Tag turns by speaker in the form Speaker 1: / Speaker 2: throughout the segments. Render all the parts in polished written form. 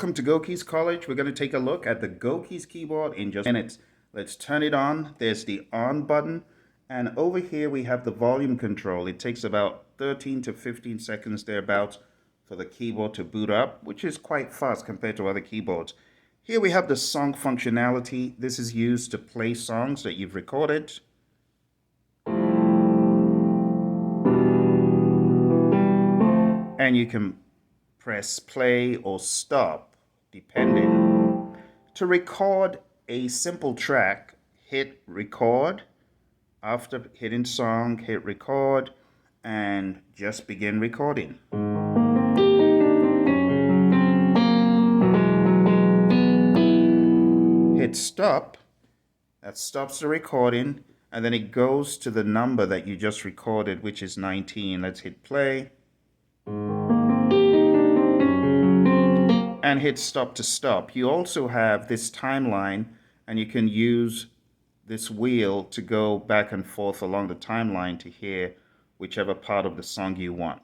Speaker 1: Welcome to Goys College. We're going to take a look at the Goys keyboard in just minutes. Let's turn it on. There's the on button. And over here we have the volume control. It takes about 13 to 15 seconds thereabouts for the keyboard to boot up, which is quite fast compared to other keyboards. Here we have the song functionality. This is used to play songs that you've recorded. And you can press play or stop, depending. To record a simple track, hit record. After hitting song, hit record, and just begin recording. Hit stop. That stops the recording, and then it goes to the number that you just recorded, which is 19. Let's hit play. And hit stop to stop. You also have this timeline, and you can use this wheel to go back and forth along the timeline to hear whichever part of the song you want.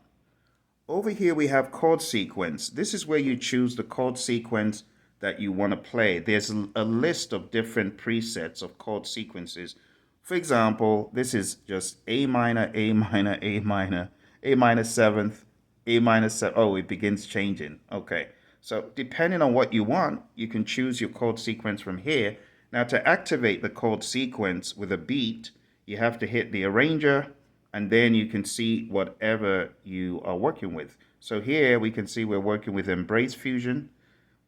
Speaker 1: Over here we have chord sequence. This is where you choose the chord sequence that you want to play. There's a list of different presets of chord sequences. For example, this is just A minor, A minor, A minor, A minor 7th, A minor 7th. Oh, it begins changing. Okay. So depending on what you want, you can choose your chord sequence from here. Now to activate the chord sequence with a beat, you have to hit the arranger, and then you can see whatever you are working with. So here we can see we're working with Embrace Fusion.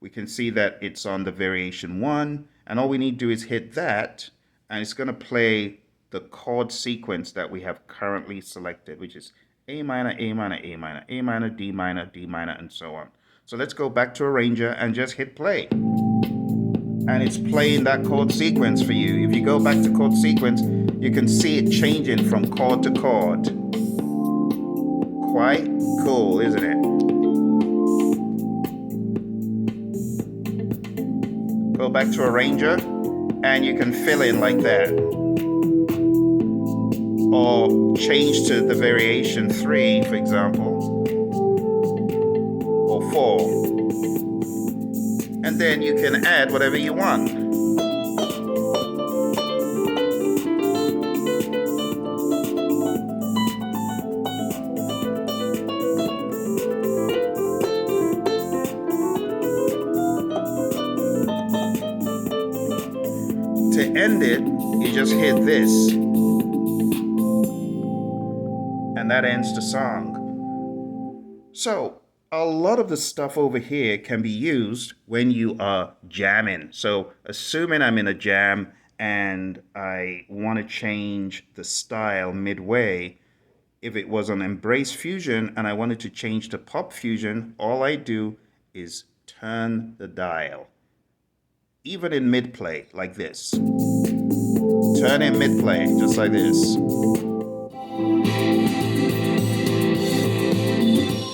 Speaker 1: We can see that it's on the variation 1, and all we need to do is hit that, and it's going to play the chord sequence that we have currently selected, which is A minor, A minor, A minor, A minor, D minor, D minor, and so on. So let's go back to arranger and just hit play. And it's playing that chord sequence for you. If you go back to chord sequence, you can see it changing from chord to chord. Quite cool, isn't it? Go back to arranger, and you can fill in like that. Or change to the variation 3, for example. Or 4. And then you can add whatever you want. To end it, you just hit this. And that ends the song. So, a lot of the stuff over here can be used when you are jamming. So assuming I'm in a jam and I want to change the style midway, if it was on Embrace Fusion and I wanted to change to Pop Fusion, all I do is turn the dial. Even in mid-play, like this. Turn in mid-play, just like this.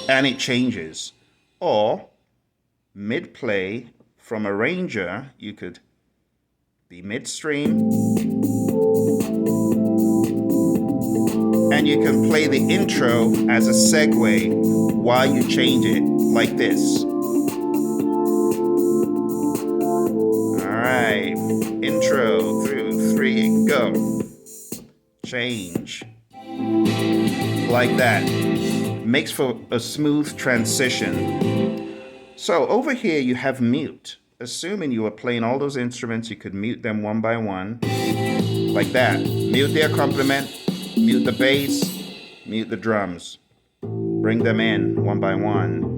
Speaker 1: And it changes. Or mid-play from arranger, you could be midstream, and you can play the intro as a segue while you change it, like this. Alright, intro through 3, go. Change. Like that. Makes for a smooth transition. So over here you have mute. Assuming you are playing all those instruments, you could mute them one by one, like that. Mute the accompaniment, mute the bass, mute the drums. Bring them in one by one.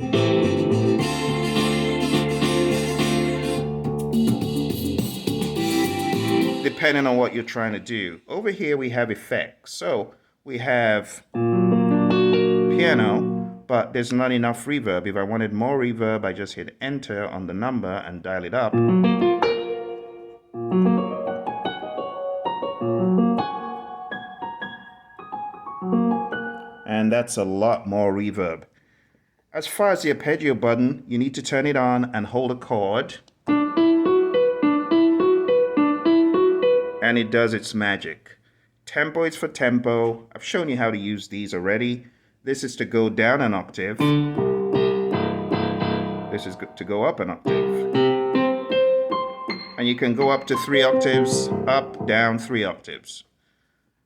Speaker 1: Depending on what you're trying to do. Over here we have effects. So we have piano, but there's not enough reverb. If I wanted more reverb, I just hit enter on the number and dial it up. And that's a lot more reverb. As far as the arpeggio button, you need to turn it on and hold a chord. And it does its magic. Tempo is for tempo. I've shown you how to use these already. This is to go down an octave. This is to go up an octave. And you can go up to 3 octaves, up, down 3 octaves.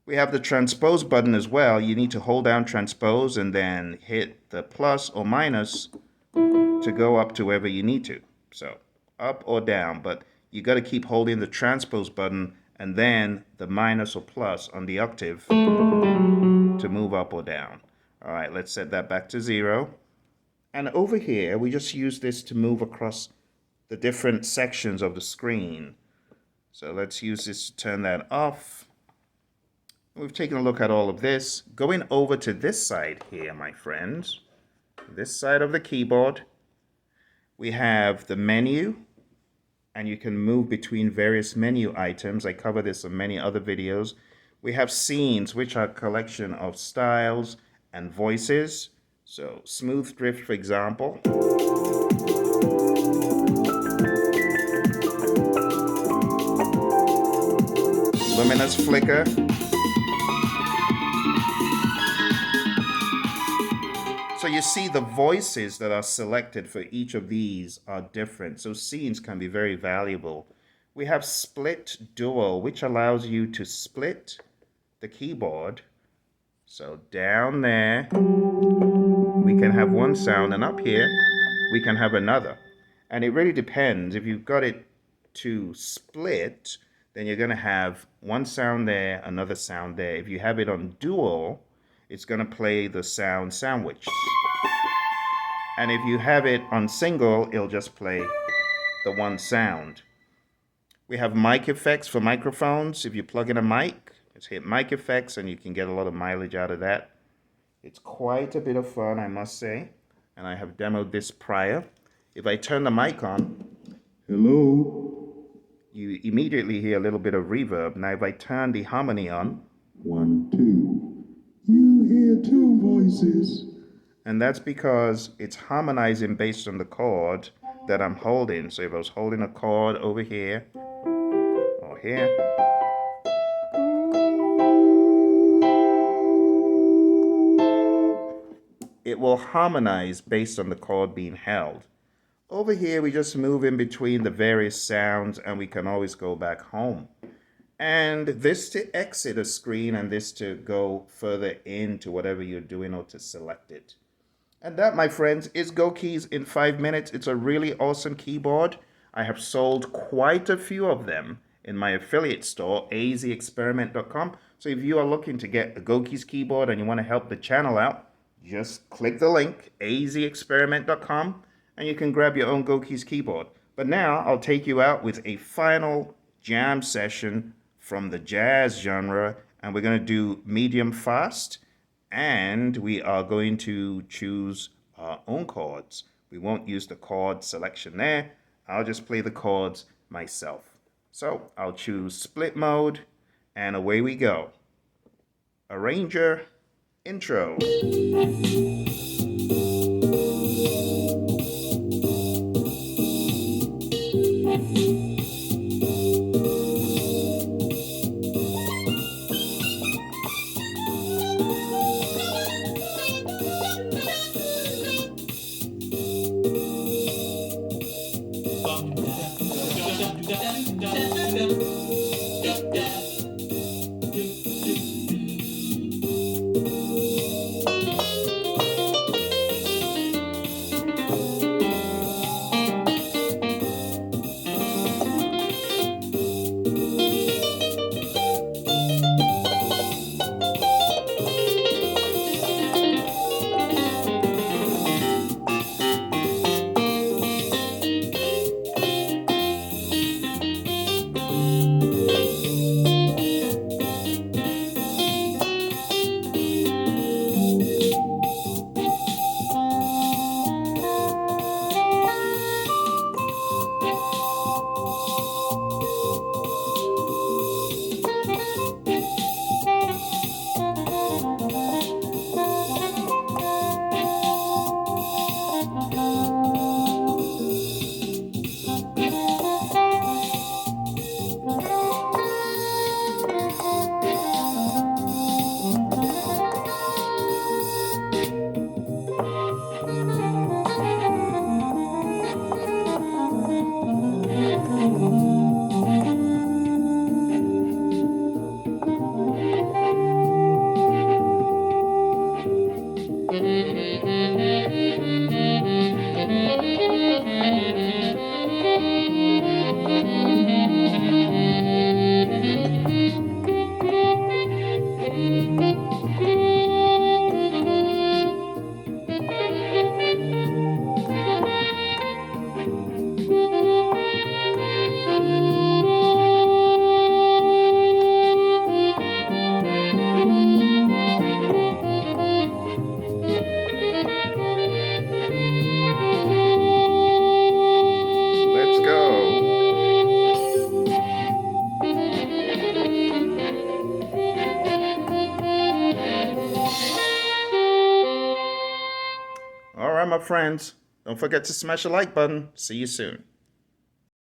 Speaker 1: We have the transpose button as well. You need to hold down transpose and then hit the plus or minus to go up to wherever you need to. So up or down, but you got to keep holding the transpose button and then the minus or plus on the octave to move up or down. All right, let's set that back to 0. And over here, we just use this to move across the different sections of the screen. So let's use this to turn that off. We've taken a look at all of this. Going over to this side here, my friends, this side of the keyboard, we have the menu, and you can move between various menu items. I cover this in many other videos. We have scenes, which are a collection of styles and voices. So smooth drift, for example. Luminous flicker. So you see the voices that are selected for each of these are different. So scenes can be very valuable. We have split dual, which allows you to split the keyboard. So down there, we can have one sound, and up here, we can have another. And it really depends. If you've got it to split, then you're going to have one sound there, another sound there. If you have it on dual, it's going to play the sound sandwich. And if you have it on single, it'll just play the one sound. We have mic effects for microphones. If you plug in a mic, just hit mic effects and you can get a lot of mileage out of that. It's quite a bit of fun, I must say. And I have demoed this prior. If I turn the mic on, hello, you immediately hear a little bit of reverb. Now if I turn the harmony on, 1, 2, you hear 2 voices. And that's because it's harmonizing based on the chord that I'm holding. So if I was holding a chord over here or here, it will harmonize based on the chord being held. Over here, we just move in between the various sounds and we can always go back home. And this to exit a screen and this to go further into whatever you're doing or to select it. And that, my friends, is Go Keys in 5 minutes. It's a really awesome keyboard. I have sold quite a few of them in my affiliate store, azexperiment.com. So if you are looking to get a Go Keys keyboard and you want to help the channel out, just click the link, azexperiment.com, and you can grab your own Go Keys keyboard. But now I'll take you out with a final jam session from the jazz genre, and we're going to do medium fast. And we are going to choose our own chords. We won't use the chord selection there. I'll just play the chords myself. So I'll choose split mode, and away we go. Arranger, intro. friends. Don't forget to smash the like button. See you soon.